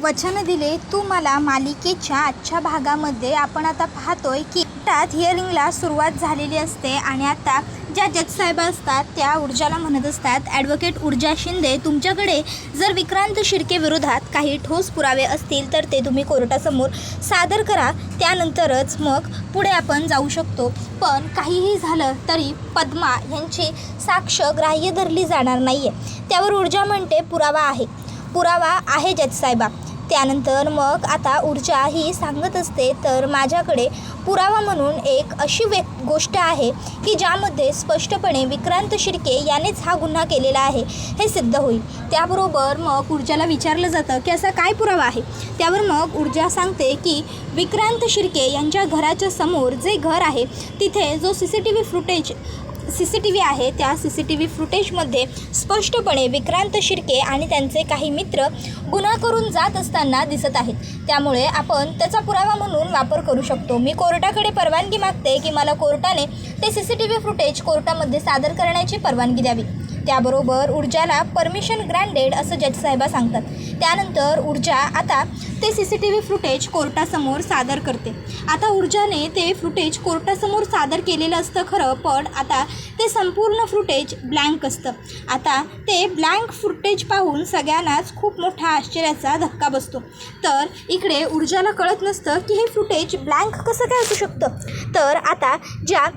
वचन दिले तू मला मालिकेच्या आजच्या भागामध्ये आपण आता पाहतोय की त्यात हिअरिंगला सुरुवात झालेली असते आणि आता ज्या जजसाहेब असतात त्या ऊर्जाला म्हणत असतात, ॲडव्होकेट ऊर्जा शिंदे, तुमच्याकडे जर विक्रांत शिर्के विरोधात काही ठोस पुरावे असतील तर ते तुम्ही कोर्टासमोर सादर करा, त्यानंतरच मग पुढे आपण जाऊ शकतो. पण काहीही झालं तरी पद्मा यांची साक्ष ग्राह्य धरली जाणार नाही आहे. त्यावर ऊर्जा म्हणते पुरावा आहे जजसाहेबा. त्यानंतर मग आता ऊर्जा ही सांगत असते, तर माझ्याकडे पुरावा म्हणून एक अशी गोष्ट आहे की ज्यामध्ये स्पष्टपणे विक्रांत शिर्के यानेच हा गुन्हा केलेला आहे हे सिद्ध होईल. त्याबरोबर मग ऊर्जाला विचारलं जातं की असा काय पुरावा आहे. त्यावर मग ऊर्जा सांगते की विक्रांत शिर्के यांच्या घराच्या समोर जे घर आहे तिथे जो CCTV आहे त्या CCTV फुटेजमध्ये स्पष्टपणे विक्रांत शिर्के आणि त्यांचे काही मित्र गुन्हा करून जात असताना दिसत आहेत. त्यामुळे आपण त्याचा पुरावा म्हणून वापर करू शकतो. मी कोर्टाकडे परवानगी मागते की मला कोर्टाने ते CCTV फुटेज कोर्टामध्ये सादर करण्याची परवानगी द्यावी. त्याबरोबर ऊर्जाला परमिशन ग्रँटेड असं जजसाहेबा सांगतात. त्यानंतर ऊर्जा आता ते CCTV फुटेज कोर्टासमोर सादर करते. आता ऊर्जाने ते फुटेज कोर्टासमोर सादर केलेलं असतं खरं, पण आता ते संपूर्ण फुटेज ब्लँक असतं. आता ते ब्लँक फुटेज पाहून सगळ्यांनाच खूप मोठा आश्चर्याचा धक्का बसतो. तर इकडे ऊर्जाला कळत नसतं की हे फुटेज ब्लँक कसं काय असू शकतं. तर आता ज्या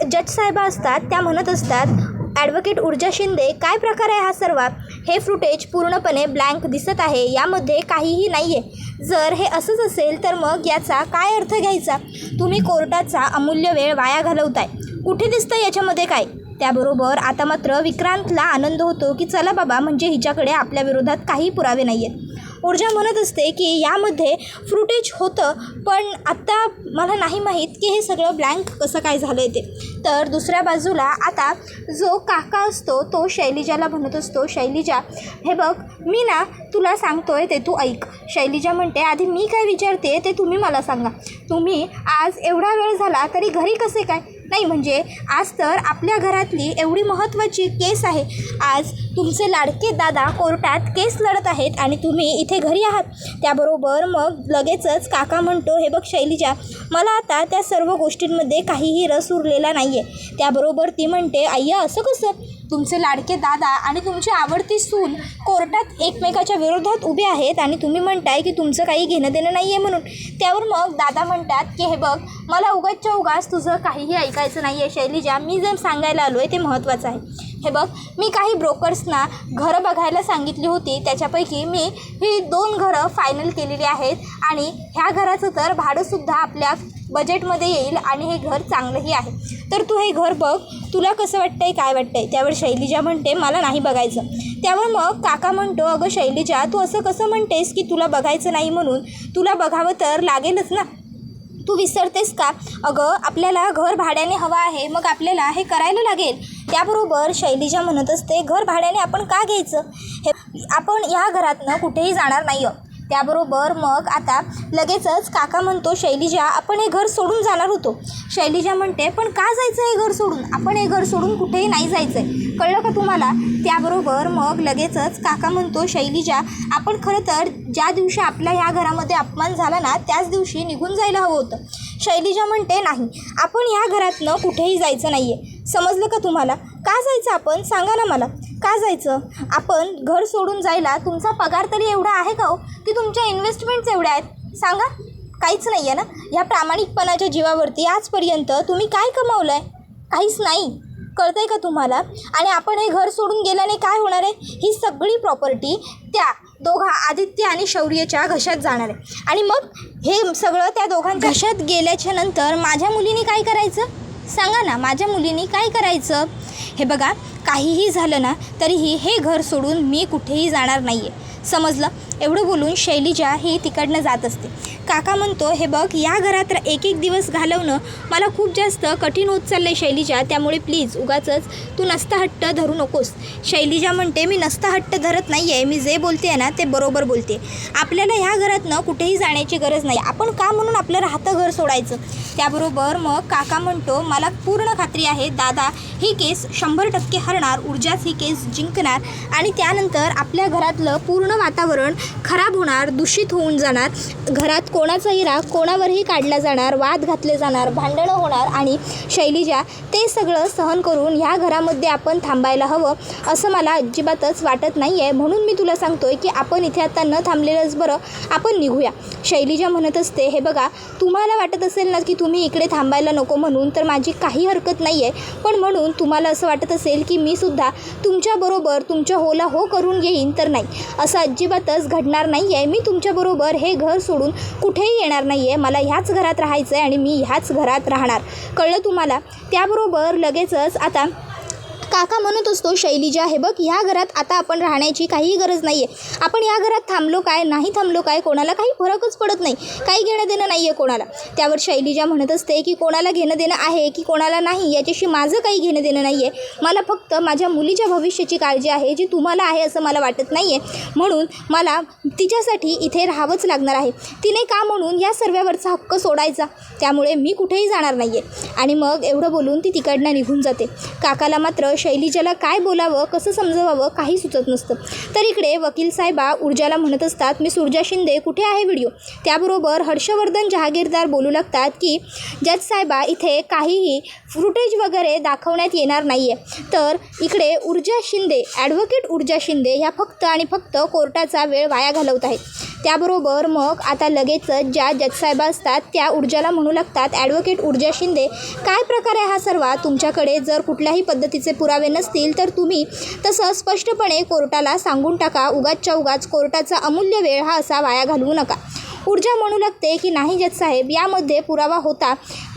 जजसाहेबा असतात त्या म्हणत असतात, ॲडव्होकेट ऊर्जा शिंदे, काय प्रकार आहे हा सर्व? हे फुटेज पूर्णपणे ब्लँक दिसत आहे, यामध्ये काहीही नाही आहे. जर हे असंच असेल तर मग याचा काय अर्थ घ्यायचा? तुम्ही कोर्टाचा अमूल्य वेळ वाया घालवताय. कुठे दिसतं याच्यामध्ये काय? त्याबरोबर आता मात्र विक्रांतला आनंद होतो की चला बाबा, म्हणजे हिच्याकडे आपल्या विरोधात काही पुरावे नाही आहेत. ऊर्जा म्हणत असते की यामध्ये फुटेज होतं, पण आत्ता मला नाही माहीत की हे सगळं ब्लँक कसं काय झालं आहे ते. तर दुसऱ्या बाजूला आता जो काका असतो तो शैलिजाला म्हणत असतो, शैलिजा हे बघ, मी ना तुला सांगतोय ते तू ऐक. शैलिजा म्हणते, आधी मी काय विचारते ते तुम्ही मला सांगा. तुम्ही आज एवढा वेळ झाला तरी घरी कसे काय? नाही म्हणजे आज तर आपल्या घरातली एवढी महत्त्वाची केस आहे. आज तुमचे लाडके दादा कोर्टात केस लढत आहेत आणि तुम्ही इथे घरी आहात. त्याबरोबर मग लगेचच काका म्हणतो, हे बघ शैलिजा, मला आता त्या सर्व गोष्टींमध्ये काहीही रस उरलेला नाही आहे. त्याबरोबर ती म्हणते, अय्या असं कसं? तुमचे लाडके दादा आणि तुमची आवडती सून कोर्टात एकमेकाच्या विरोधात उभे आहेत आणि तुम्ही म्हणताय की तुमचं काही घेणं देणं नाही आहे म्हणून. त्यावर मग दादा म्हणतात की हे बघ, मला उगाचच्या उगाच तुझं काहीही ऐकायचं नाही आहे शैलिजा. मी जे सांगायला आलो आहे ते महत्त्वाचं आहे. हे बघ, मी काही ब्रोकर्सना घरं बघायला सांगितली होती, त्याच्यापैकी मी ही 2 घरं फायनल केलेली आहेत आणि ह्या घराचं तर भाडंसुद्धा आपल्या बजेटमध्ये येईल आणि हे घर चांगलंही आहे. तर तू हे घर बघ, तुला कसं वाटतंय, काय वाटतंय? त्यावर शैलिजा म्हणते, मला नाही बघायचं. त्यावर मग काका म्हणतो, अगं शैलिजा, तू असं कसं म्हणतेस की तुला बघायचं नाही म्हणून? तुला बघावं तर लागेलच ना, तू विसरतेस का? अगं आपल्याला घर भाड्याने हवं आहे, मग आपल्याला हे करायला लागेल. त्याबरोबर शैलिजा म्हणत असते, घर भाड्याने आपण का घ्यायचं? हे आपण ह्या घरातनं कुठेही जाणार नाही आहोत. त्याबरोबर मग आता लगेचच काका म्हणतो, शैलिजा आपण हे घर सोडून जाणार होतो. शैलिजा म्हणते, पण का जायचं हे घर सोडून? आपण हे घर सोडून कुठेही नाही जायचं आहे, कळलं का तुम्हाला? त्याबरोबर मग लगेचच काका म्हणतो, शैलिजा आपण खरं तर ज्या दिवशी आपल्या ह्या घरामध्ये अपमान झाला ना त्याच दिवशी निघून जायला हवं होतं. शैलिजा म्हणते, नाही, आपण ह्या घरातनं कुठेही जायचं नाही आहे, समजलं का तुम्हाला? का जायचं आपण? सांगा ना मला, का जायचं? आपण घर सोडून जायला तुमचा पगार तरी एवढा आहे का हो, की तुमच्या इन्व्हेस्टमेंट्स एवढ्या आहेत? सांगा, काहीच नाही आहे ना. ह्या प्रामाणिकपणाच्या जीवावरती आजपर्यंत तुम्ही काय कमावलं आहे? काहीच नाही, कळतं आहे का तुम्हाला? आणि आपण हे घर सोडून गेल्याने काय होणार आहे? ही सगळी प्रॉपर्टी त्या आदित्य आणि शौर्यच्या घशात जाणार आहे आणि मग हे सगळं त्या दोघांच्या घशात गेल्याच्या नंतर माझ्या मुलीने काय करायचं? सांगा ना, माझ्या मुलीने काय करायचं? हे बघा, काहीही झालं ना तरीही हे घर सोडून मी कुठेही जाणार नाही आहे, समजलं? एवढं बोलून शैलिजा ही तिकडनं जात असते. काका म्हणतो, हे बघ, या घरात एक दिवस घालवणं मला खूप जास्त कठीण होत चाललं आहे शैलिजा, त्यामुळे प्लीज उगाचच तू नसता हट्ट धरू नकोस. शैलिजा म्हणते, मी नसता हट्ट धरत नाही आहे, मी जे बोलते आहे ना ते बरोबर बोलते. आपल्याला ह्या घरातनं कुठेही जाण्याची गरज नाही, आपण का म्हणून आपलं राहतं घर सोडायचं? त्याबरोबर मग काका म्हणतो, मला पूर्ण खात्री आहे दादा ही केस 100% हरणार, ऊर्जाच ही केस जिंकणार आणि त्यानंतर आपल्या घरातलं पूर्ण वातावरण खराब होणार, दूषित होऊन जाणार, घरात कोणाचाही राग कोणावरही काढला जाणार, वाद घातले जाणार, भांडणं होणार आणि शैलीजा ते सगळं सहन करून ह्या घरामध्ये आपण थांबायला हवं असं मला अजिबातच वाटत नाही आहे. म्हणून मी तुला सांगतोय की आपण इथे आता न थांबलेलंच बरं, आपण निघूया. शैलीजा म्हणत असते, हे बघा तुम्हाला वाटत असेल ना की तुम्ही इकडे थांबायला नको म्हणून, तर माझी काही हरकत नाही आहे. पण म्हणून तुम्हाला असं वाटत असेल की मी सुद्धा तुमच्याबरोबर तुमच्या होला हो करून येईन, तर नाही, असं अजिबातच घडणार नाही आहे. मी तुमच्याबरोबर हे घर सोडून कुठेही येणार नाही आहे. मला ह्याच घरात राहायचं आहे आणि मी ह्याच घरात राहणार, कळलं तुम्हाला? त्याबरोबर लगेचच आता काका म्हणत असतो, शैलीजा हे बघ ह्या घरात आता आपण राहण्याची काहीही गरज नाही आहे. आपण ह्या घरात थांबलो काय नाही थांबलो काय कोणाला काही फरकच पडत नाही, काही घेणं देणं नाही आहे कोणाला. त्यावर शैलीजा म्हणत असते की कोणाला घेणं देणं आहे की कोणाला नाही याच्याशी माझं काही घेणं देणं नाही आहे. मला फक्त माझ्या मुलीच्या भविष्याची काळजी आहे, जी तुम्हाला आहे असं मला वाटत नाही आहे. म्हणून मला तिच्यासाठी इथे राहावंच लागणार आहे. तिने का म्हणून या सर्वांवरचा हक्क सोडायचा, त्यामुळे मी कुठेही जाणार नाही आहे. आणि मग एवढं बोलून ती तिकडनं निघून जाते. काकाला मात्र शैलीजाला काय बोलावं कसं समजवावं काही सुचत नसतं. तर इकडे वकील साहेबा ऊर्जाला म्हणत असतात, मिस ऊर्जा शिंदे कुठे आहे व्हिडिओ? त्याबरोबर हर्षवर्धन जहागीरदार बोलू लागतात की जज साहेबा इथे काहीही फुटेज वगैरे दाखवण्यात येणार नाही आहे. तर इकडे ऊर्जा शिंदे, ॲडव्होकेट ऊर्जा शिंदे ह्या फक्त आणि फक्त कोर्टाचा वेळ वाया घालवत आहेत. त्याबरोबर मग आता लगेचच ज्या जजसाहेबा असतात त्या ऊर्जाला म्हणू लागतात, ॲडव्होकेट ऊर्जा शिंदे काय प्रकार आहे हा सर्व? तुमच्याकडे जर कुठल्याही पद्धतीचे पुरावे नसतील तर तुम्ही तसं स्पष्टपणे कोर्टाला सांगून टाका. उगाचच्या उगाच कोर्टाचा अमूल्य वेळ हा असा वाया घालवू नका. ऊर्जा म्हणू लागते की नाही जजसाहेब, यामध्ये पुरावा होता,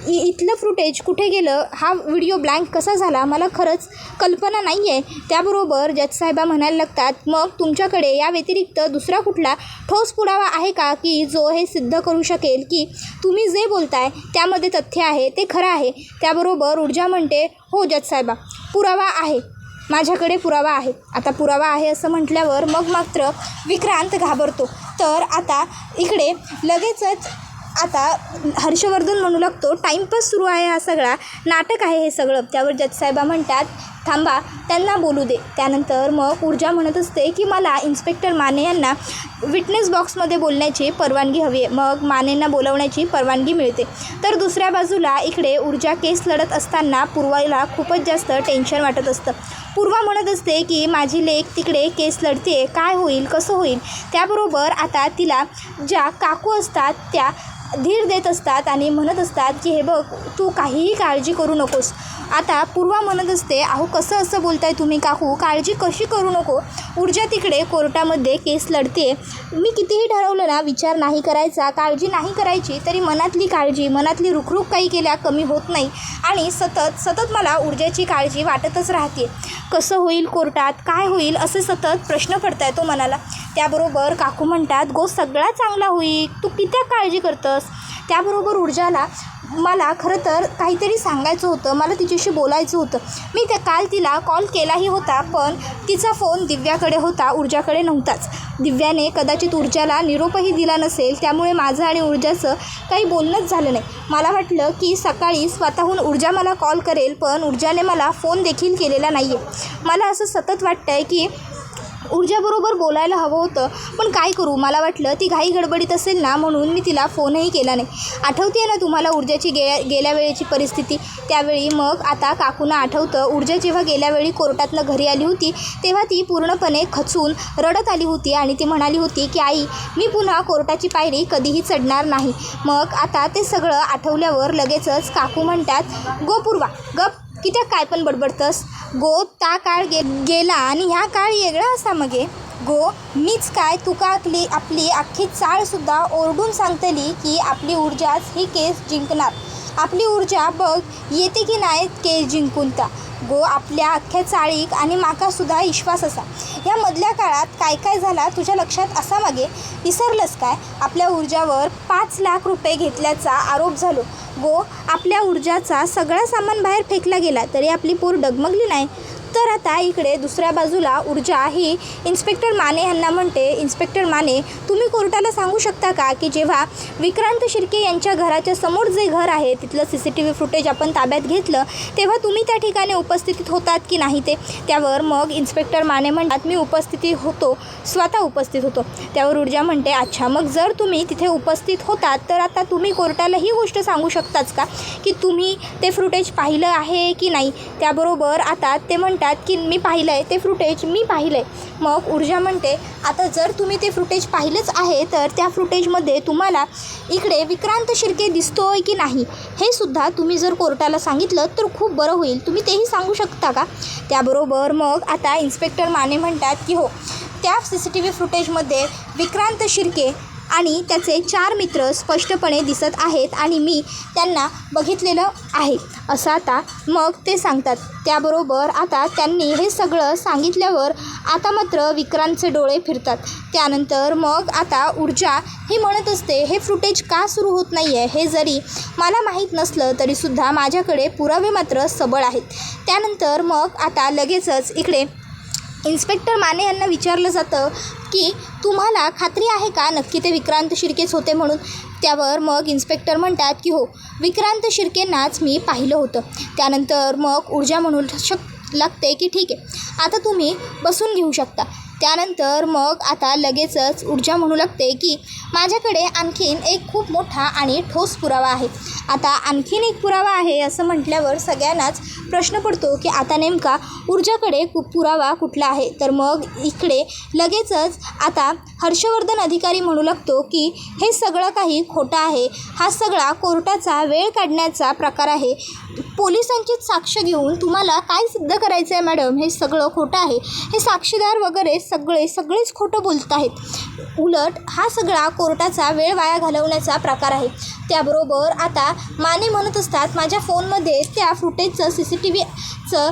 इथलं फुटेज कुठे गेलं, हा व्हिडिओ ब्लँक कसा झाला, मला खरंच कल्पना नाही आहे. त्याबरोबर जजसाहेबा म्हणायला लागतात, मग तुमच्याकडे या व्यतिरिक्त दुसरा कुठला ठोस पुरावा आहे का की जो हे सिद्ध करू शकेल की तुम्ही जे बोलताय त्यामध्ये तथ्य आहे, ते खरं आहे? त्याबरोबर ऊर्जा म्हणते, हो जजसाहेबा पुरावा आहे, माझ्याकडे पुरावा आहे. आता पुरावा आहे असं म्हटल्यावर मग मात्र विक्रांत घाबरतो. तर आता इकडे लगेचच आता हर्षवर्धन म्हणू लागतो, टाईमपास सुरू आहे, हा सगळा नाटक आहे हे सगळं. त्यावर जजसाहेबा म्हणतात, थांबा त्यांना बोलू दे. त्यानंतर मग ऊर्जा म्हणत असते की मला इन्स्पेक्टर माने यांना विटनेस बॉक्समध्ये बोलण्याची परवानगी हवी आहे. मग मानेंना बोलवण्याची परवानगी मिळते. तर दुसऱ्या बाजूला इकडे ऊर्जा केस लढत असताना पूर्वाला खूपच जास्त टेन्शन वाटत असतं. पूर्वा म्हणत असते की माझी लेक तिकडे केस लढते, काय होईल कसं होईल. त्याबरोबर आता तिला ज्या काकू असतात त्या धीर देत असतात आणि म्हणत असतात की हे बघ तू काहीही काळजी करू नकोस. आता पूर्वा म्हणत असते, अहो कसं असं बोलताय तुम्ही काकू, काळजी कशी करू नको. ऊर्जा तिकडे कोर्टामध्ये केस लढते. मी कितीही ठरवलं ना विचार नाही करायचा, काळजी नाही करायची, तरी मनातली काळजी, मनातली रुखरुख काही केल्या कमी होत नाही आणि सतत मला ऊर्जेची काळजी वाटतच राहते. कसं होईल कोर्टात, काय होईल असे सतत प्रश्न पडताय तो मनाला. त्याबरोबर काकू म्हणतात, गो सगळा चांगला होईल, तू किती काळजी करतस. त्याबरोबर ऊर्जाला मला खरं तर काहीतरी सांगायचं होतं, मला तिच्याशी बोलायचं होतं. मी काल तिला कॉल केलाही होता, पण तिचा फोन दिव्याकडे होता, ऊर्जाकडे नव्हताच. दिव्याने कदाचित ऊर्जाला निरोपही दिला नसेल, त्यामुळे माझं आणि ऊर्जाचं काही बोलणंच झालं नाही. मला वाटलं की सकाळी स्वतःहून ऊर्जा मला कॉल करेल, पण ऊर्जाने मला फोन देखील केलेला नाही आहे. मला असं सतत वाटतं आहे की ऊर्जाबरोबर बोलायला हवं होतं, पण काय करू, मला वाटलं ती घाई गडबडीत असेल ना, म्हणून मी तिला फोनही केला नाही. आठवते ना तुम्हाला ऊर्जाची गेल्या वेळेची परिस्थिती. त्यावेळी मग आता काकूंना आठवतं, ऊर्जा जेव्हा गेल्या वेळी कोर्टातनं घरी आली होती तेव्हा ती पूर्णपणे खचून रडत आली होती आणि ती म्हणाली होती की आई मी पुन्हा कोर्टाची पायरी कधीही चढणार नाही. मग आता ते सगळं आठवल्यावर लगेचच काकू म्हणतात, गो पूर्वा गप, कित्या काय पण बडबडतस. गो ता काळ गेला आणि ह्या काळ वेगळा असा मगे. गो मीच काय तुका आपली अख्खी चाळसुद्धा ओरडून सांगतली की आपली ऊर्जाच ही केस जिंकणार. आपली ऊर्जा बघ येते की नाही केस जिंकून. ता गो आपल्या अख्ख्या चाळीक आणि माकासुद्धा विश्वास असा. या मधल्या काळात काय काय झाला तुझ्या लक्षात असा मागे विसरलंस काय. आपल्या ऊर्जावर 5 लाख रुपये घेतल्याचा आरोप झालो. गो आपल्या ऊर्जाचा सगळा सामान बाहेर फेकला गेला तरी आपली पोर डगमगली नाही. तर आता इकडे दुसऱ्या बाजूला ऊर्जा ही इन्स्पेक्टर माने यांना म्हणते, इन्स्पेक्टर माने, तुम्ही कोर्टाला सांगू शकता का की जेव्हा विक्रांत शिर्के यांच्या घराच्या समोर जे घर आहे तिथलं CCTV फुटेज आपण ताब्यात घेतलं तेव्हा तुम्ही त्या ठिकाणी उपस्थित होतात की नाही ते? त्यावर मग इन्स्पेक्टर माने म्हणतात, मी उपस्थित होतो, स्वतः उपस्थित होतो. त्यावर ऊर्जा म्हणते, अच्छा, मग जर तुम्ही तिथे उपस्थित होतात तर आता तुम्ही कोर्टाला ही गोष्ट सांगू शकताच का की तुम्ही ते फुटेज पाहिलं आहे की नाही? त्याबरोबर आता ते म्हणतात की मी पाहिलं आहे ते फुटेज, मी पाहिलं आहे. मग ऊर्जा म्हणते, आता जर तुम्ही ते फुटेज पाहिलंच आहे तर त्या फुटेजमध्ये तुम्हाला इकडे विक्रांत शिर्के दिसतोय की नाही हे सुद्धा तुम्ही जर कोर्टाला सांगितलं तर खूप बरं होईल. तुम्ही तेही सांगू शकता का? त्याबरोबर मग आता इन्स्पेक्टर माने म्हणतात की हो, त्या CCTV फुटेजमध्ये विक्रांत शिर्के आणि त्याचे 4 मित्र स्पष्टपणे दिसत आहेत आणि मी त्यांना बघितलेलं आहे असं आता मग ते सांगतात. त्याबरोबर आता त्यांनी हे सगळं सांगितल्यावर आता मात्र विक्रांतचे डोळे फिरतात. त्यानंतर मग आता ऊर्जा ही म्हणत असते, हे फुटेज का सुरू होत नाही आहे हे जरी मला माहीत नसलं तरीसुद्धा माझ्याकडे पुरावे मात्र सबळ आहेत. त्यानंतर मग आता लगेचच इकडे इन्स्पेक्टर माने यांना विचारलं जातं की तुम्हाला खात्री आहे का नक्की ते विक्रांत शिर्केच होते म्हणून? त्यावर मग इन्स्पेक्टर म्हणतात की हो, विक्रांत शिर्केंनाच मी पाहिलं होतं. त्यानंतर मग ऊर्जा म्हणू लागते की ठीक आहे, आता तुम्ही बसून घेऊ शकता. त्यानंतर मग आता लगेचच ऊर्जा म्हणू लागते की माझ्याकडे आणखीन एक खूप मोठा आणि ठोस पुरावा आहे. आता आणखीन एक पुरावा आहे असं म्हटल्यावर सगळ्यांनाच प्रश्न पडतो की आता नेमका ऊर्जाकडे पुरावा कुठला आहे? तर मग इकडे लगेचच आता हर्षवर्धन अधिकारी म्हणू लागतो की हे सगळं काही खोटं आहे, हा सगळा कोर्टाचा वेळ काढण्याचा प्रकार आहे. पोलिसांचीच साक्ष घेऊन तुम्हाला काय सिद्ध करायचं आहे मॅडम? हे सगळं खोटं आहे, हे साक्षीदार वगैरे सगळेच खोटं बोलत आहेत. उलट हा सगळा कोर्टाचा वेळ वाया घालवण्याचा प्रकार आहे. त्याबरोबर आता माने म्हणत असतात, माझ्या फोनमध्ये त्या फुटेजचं CCTVचं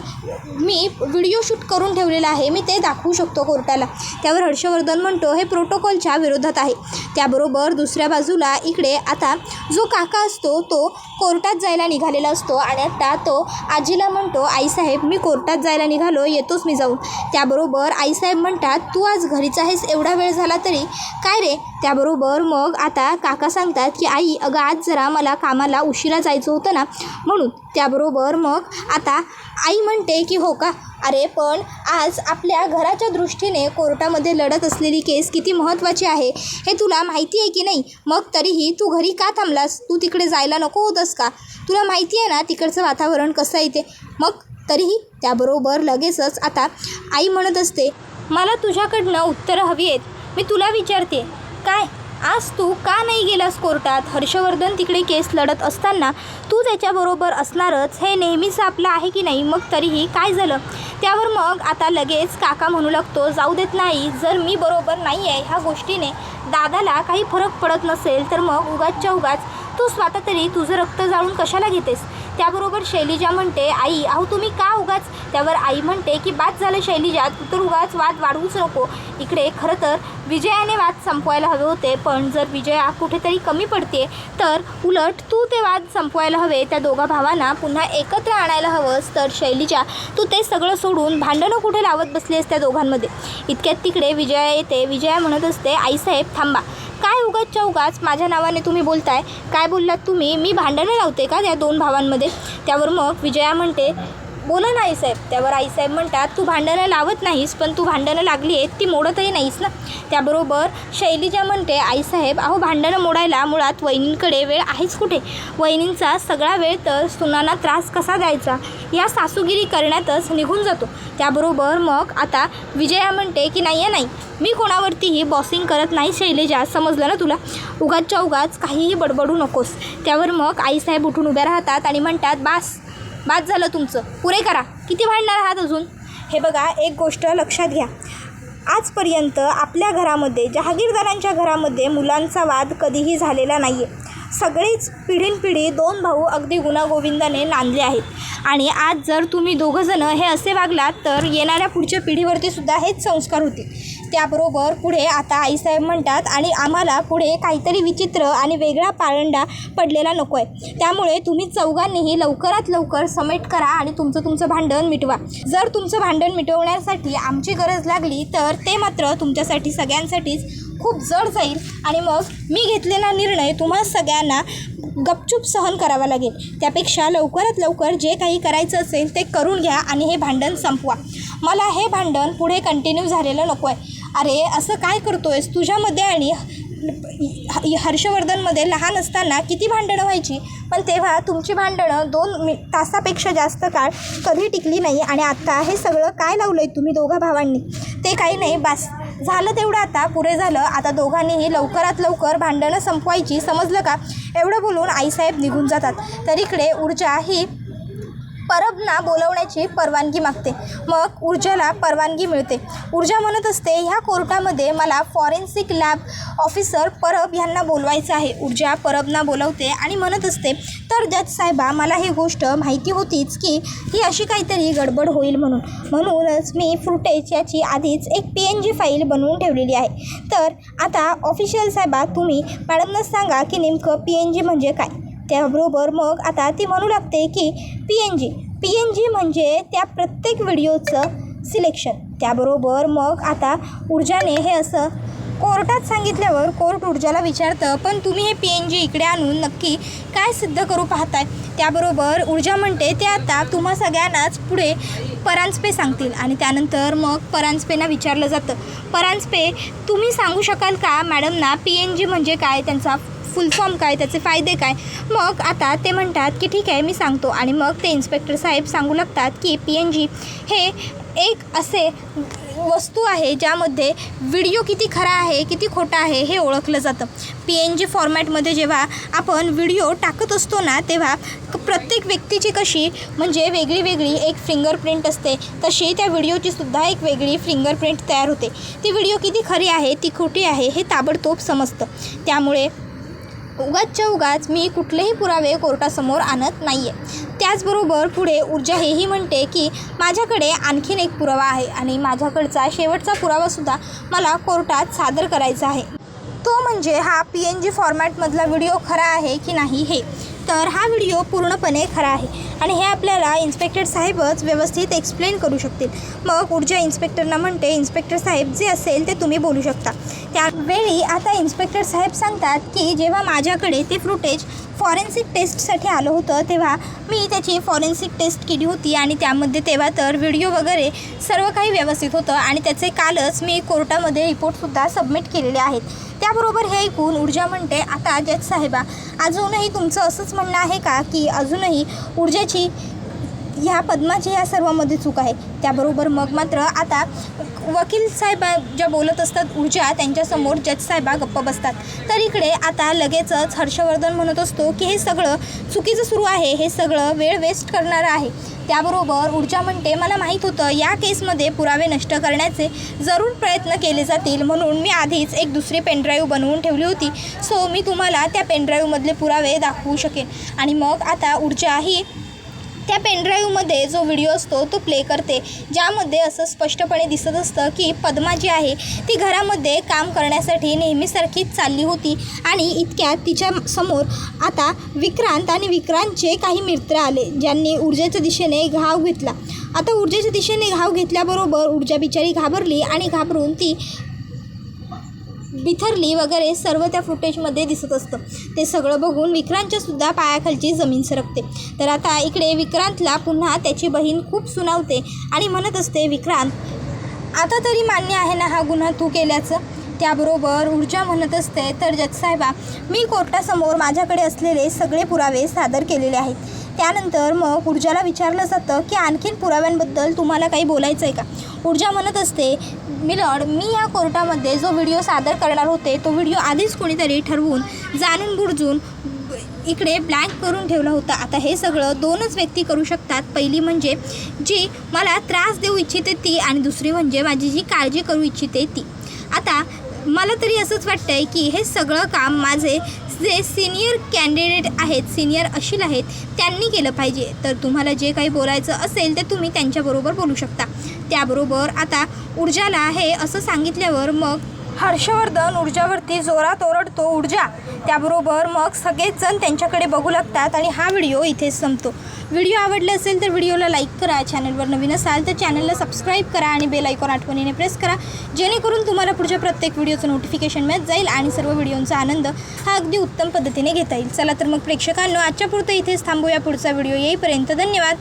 मी व्हिडिओ शूट करून ठेवलेलं आहे, मी ते दाखवू शकतो कोर्टाला. त्यावर हर्षवर्धन म्हणतो, हे प्रोटोकॉलच्या विरोधात आहे. त्याबरोबर दुसऱ्या बाजूला इकडे आता जो काका असतो तो कोर्टात जायला निघालेला असतो आणि आता तो आजीला म्हणतो, आईसाहेब मी कोर्टात जायला निघालो, येतोच मी जाऊन. त्याबरोबर आईसाहेब म्हणतात, तू आज घरीच आहेस, एवढा वेळ झाला तरी काय रे? त्याबरोबर मग आता काका सांगतात की आई, अगं आज जरा मला कामाला उशिरा जायचं होतं ना म्हणून. त्याबरोबर मग आता आई म्हणते की हो का, अरे पण आज आपल्या घराच्या दृष्टीने कोर्टामध्ये लढत असलेली केस किती महत्त्वाची आहे हे तुला माहिती आहे की नाही? मग तरीही तू घरी का थांबलास? तू तिकडे जायला नको होतंस का? तुला माहिती आहे ना तिकडचं वातावरण कसं आहे ते? मग तरीही. त्याबरोबर लगेचच आता आई म्हणत असते, मला तुझ्याकडनं उत्तरं हवी आहेत, मी तुला विचारते, काय आज तू का नाही गेलास कोर्टात? हर्षवर्धन तिकडे केस लढत असताना तू त्याच्याबरोबर असणारच हे नेहमीच आपलं आहे की नाही? मग तरीही काय झालं? त्यावर मग आता लगेच काका म्हणू लागतो, जाऊ देत नाही, जर मी बरोबर नाही आहे ह्या गोष्टीने दादाला काही फरक पडत नसेल तर मग उगाचच्या उगाच तू स्वतः तरी तुझं रक्त जाळून कशाला घेतेस? त्याबरोबर शैलिजा म्हणते, आई अहो तुम्ही का उगाच? त्यावर आई म्हणते की बाद झालं शैलिजा, तू तर उगाच वाद वाढवूच नको. इकडे खरं तर विजयाने वाद संपवायला हवे होते, पण जर विजया कुठेतरी कमी पडते तर उलट तू ते वाद संपवायला हवे, त्या दोघा भावांना पुन्हा एकत्र आणायला हवंस. तर शैलिजा तू ते सगळं सोडून भांडणं कुठे लावत बसलीस त्या दोघांमध्ये? इतक्यात तिकडे विजया येते. विजया म्हणत असते, आईसाहेब थांबा, काय उगाचच्या उगाच माझ्या नावाने तुम्ही बोलताय? काय बोललात तुम्ही? मी भांडणं लावते का त्या 2 भावांमध्ये? त्यावर मग विजया म्हणते, बोला ना आईसाहेब. त्यावर आईसाहेब म्हणतात, तू भांडणं लावत नाहीस पण तू भांडणं लागली आहेत ती मोडतही नाहीस ना. त्याबरोबर शैलिजा म्हणते, आईसाहेब अहो भांडणं मोडायला मुळात वहिनींकडे वेळ आहेच कुठे? वहिनींचा सगळा वेळ तर सुनांना त्रास कसा द्यायचा या सासूगिरी करण्यातच निघून जातो. त्याबरोबर मग आता विजया म्हणते की नाही, मी कोणावरतीही बॉसिंग करत नाही शैलिजा, समजलं ना तुला? उगाचच्या उगाच काहीही बडबडू नकोस. त्यावर मग आईसाहेब उठून उभ्या राहतात आणि म्हणतात, बास झालं तुमचं, पुरे करा, किती भांडणार आहात अजून? हे बघा, एक गोष्ट लक्षात घ्या, आजपर्यंत आपल्या घरामध्ये जहागीरदारांच्या घरामध्ये मुलांचा वाद कधीही झालेला नाही आहे. सगळेच पिढीनपिढी 2 भाऊ अगदी गुणागोविंदाने नांदले आहेत आणि आज जर तुम्ही दोघंजणं हे असे वागलात तर येणाऱ्या पुढच्या पिढीवरती सुद्धा हेच संस्कार होतील. त्याबरोबर पुढे आता आईसाहेब म्हणतात आणि आम्हाला पुढे काहीतरी विचित्र आणि वेगळा पाळंडा पडलेला नको आहे, त्यामुळे तुम्ही चौघांनीही लवकरात लवकर समेट करा आणि तुमचं भांडण मिटवा. जर तुमचं भांडण मिटवण्यासाठी आमची गरज लागली तर ते मात्र तुमच्यासाठी सगळ्यांसाठीच खूप जड जाईल आणि मग मी घेतलेला निर्णय तुम्हाला सगळ्यांना गपचूप सहन करावा लागेल. त्यापेक्षा लवकरात लवकर जे काही करायचं असेल ते करून घ्या आणि हे भांडण संपवा. मला हे भांडण पुढे कंटिन्यू झालेलं नको आहे. अरे असं काय करतोयस? तुझ्यामध्ये आणि हर्षवर्धनमध्ये लहान असताना किती भांडणं व्हायची, पण तेव्हा तुमची भांडणं 2 तासापेक्षा जास्त काळ कधी टिकली नाही. आणि आत्ता हे सगळं काय लावलं आहे तुम्ही दोघा भावांनी? ते काही नाही, बस झालं तेवढं, आता पुरे झालं. आता दोघांनीही लवकरात लवकर भांडणं संपवायची, समजलं का? एवढं बोलून आईसाहेब निघून जातात. तर इकडे ऊर्जा ही परबना बोलवण्याची परवानगी मागते. मग ऊर्जाला परवानगी मिळते. ऊर्जा म्हणत असते ह्या कोर्टामध्ये मला फॉरेन्सिक लॅब ऑफिसर परब यांना बोलवायचं आहे. ऊर्जा परबना बोलवते आणि म्हणत असते तर जज साहेबा, मला ही गोष्ट माहिती होतीच की ही अशी काहीतरी गडबड होईल म्हणूनच मी फुटेज याची आधीच एक PNG फाईल बनवून ठेवलेली आहे. तर आता ऑफिशियल साहेबा, तुम्ही मॅडमना सांगा की नेमकं PNG म्हणजे काय. त्याबरोबर मग आता ती म्हणू लागते की PNG म्हणजे त्या प्रत्येक व्हिडिओचं सिलेक्शन. त्याबरोबर मग आता ऊर्जाने हे असं कोर्टात सांगितल्यावर कोर्ट ऊर्जाला विचारतं पण तुम्ही हे PNG इकडे आणून नक्की काय सिद्ध करू पाहताय. त्याबरोबर ऊर्जा म्हणते ते आता तुम्हा सगळ्यांनाच पुढे परांजपे सांगतील. आणि त्यानंतर मग परांजपेंना विचारलं जातं, परांजपे तुम्ही सांगू शकाल का मॅडमना PNG म्हणजे काय, त्यांचा फुल फॉर्म काय, त्याचे फायदे काय. मग आता ते म्हणतात की ठीक आहे मी सांगतो. आणि मग ते इन्स्पेक्टर साहेब सांगू लागतात की PNG हे एक असे वस्तू आहे ज्यामध्ये व्हिडिओ किती खरा आहे किती खोटा आहे हे ओळखलं जातं. PNG फॉर्मॅटमध्ये जेव्हा आपण व्हिडिओ टाकत असतो ना, तेव्हा प्रत्येक व्यक्तीची कशी म्हणजे वेगळी वेगळी एक फिंगरप्रिंट असते, तशी त्या व्हिडिओची सुद्धा एक वेगळी फिंगरप्रिंट तयार होते. ती व्हिडिओ किती खरी आहे ती खोटी आहे हे ताबडतोब समजतं. त्यामुळे उगाच मी कुठलेही पुरावे कोर्टासमोर आणत नाही आहे. त्याचबरोबर पुढे ऊर्जा हेही म्हणते की माझ्याकडे आणखीन एक पुरावा आहे आणि माझ्याकडचा शेवटचा पुरावासुद्धा मला कोर्टात सादर करायचा आहे. तो म्हणजे हा PNG फॉर्मॅटमधला व्हिडिओ खरा आहे की नाही हे. तर हा व्हिडिओ पूर्णपणे खरा आहे आणि हे आपल्याला इन्स्पेक्टर साहेबच व्यवस्थित एक्सप्लेन करू शकतील. मग ऊर्जा इन्स्पेक्टरना म्हणते इन्स्पेक्टर साहेब जे असेल ते तुम्ही बोलू शकता. त्यावेळी आता इन्स्पेक्टर साहेब सांगतात की जेव्हा माझ्याकडे ते फुटेज फॉरेन्सिक टेस्टसाठी आलं होतं तेव्हा मी त्याची फॉरेन्सिक टेस्ट केली होती आणि त्यामध्ये तेव्हा तर व्हिडिओ वगैरे सर्व काही व्यवस्थित होतं आणि त्याचे कालच मी कोर्टामध्ये रिपोर्टसुद्धा सबमिट केलेले आहेत. त्याबरोबर हे ऐकून ऊर्जा म्हणते आता जज साहेबा, अजूनही तुमचं असंच म्हणणं आहे का की अजूनही ऊर्जाची ह्या पद्माची या सर्वामध्ये चूक आहे. त्याबरोबर मग मात्र आता वकील साहेब ज्या बोलत असतात ऊर्जा त्यांच्यासमोर जज साहेबा गप्प बसतात. तर इकडे आता लगेचच हर्षवर्धन म्हणत असतो की हे सगळं चुकीचं सुरू आहे, हे सगळं वेळ वेस्ट करणारं आहे. त्याबरोबर ऊर्जा म्हणते मला माहीत होतं या केसमध्ये पुरावे नष्ट करण्याचे जरूर प्रयत्न केले जातील, म्हणून मी आधीच एक दुसरी पेनड्राईव्ह बनवून ठेवली होती. सो मी तुम्हाला त्या पेनड्राईव्हमधले पुरावे दाखवू शकेन. आणि मग आता ऊर्जा ही त्या पेनड्राईव्हमध्ये जो व्हिडिओ असतो तो प्ले करते, ज्यामध्ये असं स्पष्टपणे दिसत असतं की पद्मा जी आहे ती घरामध्ये काम करण्यासाठी नेहमीसारखीच चालली होती आणि इतक्यात तिच्या समोर आता विक्रांत आणि विक्रांतचे काही मित्र आले ज्यांनी ऊर्जेच्या दिशेने घाव घेतला. आता ऊर्जेच्या दिशेने घाव घेतल्याबरोबर ऊर्जा बिचारी घाबरली आणि घाबरून ती बिथरली वगैरे सर्व त्या फुटेजमध्ये दिसत असतं. ते सगळं बघून विक्रांतच्यासुद्धा पायाखालची जमीन सरकते. तर आता इकडे विक्रांतला पुन्हा त्याची बहीण खूप सुनावते आणि म्हणत असते विक्रांत आता तरी मान्य आहे ना हा गुन्हा तू केल्याचं. त्याबरोबर ऊर्जा म्हणत असते तर जज साहेबा, मी कोर्टासमोर माझ्याकडे असलेले सगळे पुरावे सादर केलेले आहेत. त्यानंतर मग ऊर्जाला विचारलं जातं की आणखीन पुराव्यांबद्दल तुम्हाला काही बोलायचं आहे का. ऊर्जा म्हणत असते मिलॉर्ड, मी या कोर्टामध्ये जो व्हिडिओ सादर करणार होते तो व्हिडिओ आधीच कोणीतरी ठरवून जाणून बुजून इकडे ब्लँक करून ठेवला होता. आता हे सगळं 2च व्यक्ती करू शकतात. पहिली म्हणजे जी मला त्रास देऊ इच्छिते ती आणि दुसरी म्हणजे माझी जी काळजी करू इच्छिते ती. आता मला तरी असंच वाटतं आहे की हे सगळं काम माझे जे सिनियर कॅन्डिडेट आहेत, सिनियर अशील आहेत, त्यांनी केलं पाहिजे. तर तुम्हाला जे काही बोलायचं असेल ते तुम्ही त्यांच्याबरोबर बोलू शकता. त्याबरोबर आता ऊर्जाला हे असं सांगितल्यावर मग हर्षवर्धन ऊर्जावरती जोरात ओरडतो, ऊर्जा. त्याबरोबर मग सगळेच जण त्यांच्याकडे बघू लागतात आणि हा व्हिडिओ इथेच संपतो. व्हिडिओ आवडला असेल तर व्हिडिओला लाईक करा, चॅनलवर नवीन असाल तर चॅनलला सबस्क्राईब करा आणि बेल आयकॉन आठवणीने प्रेस करा, जेणेकरून तुम्हाला पुढच्या प्रत्येक व्हिडिओचं नोटिफिकेशन मिळत जाईल आणि सर्व व्हिडिओंचा आनंद हा अगदी उत्तम पद्धतीने घेता येईल. चला तर मग प्रेक्षकांनो, आजच्या पुरतं इथेच थांबूया. पुढचा व्हिडिओ येईपर्यंत धन्यवाद.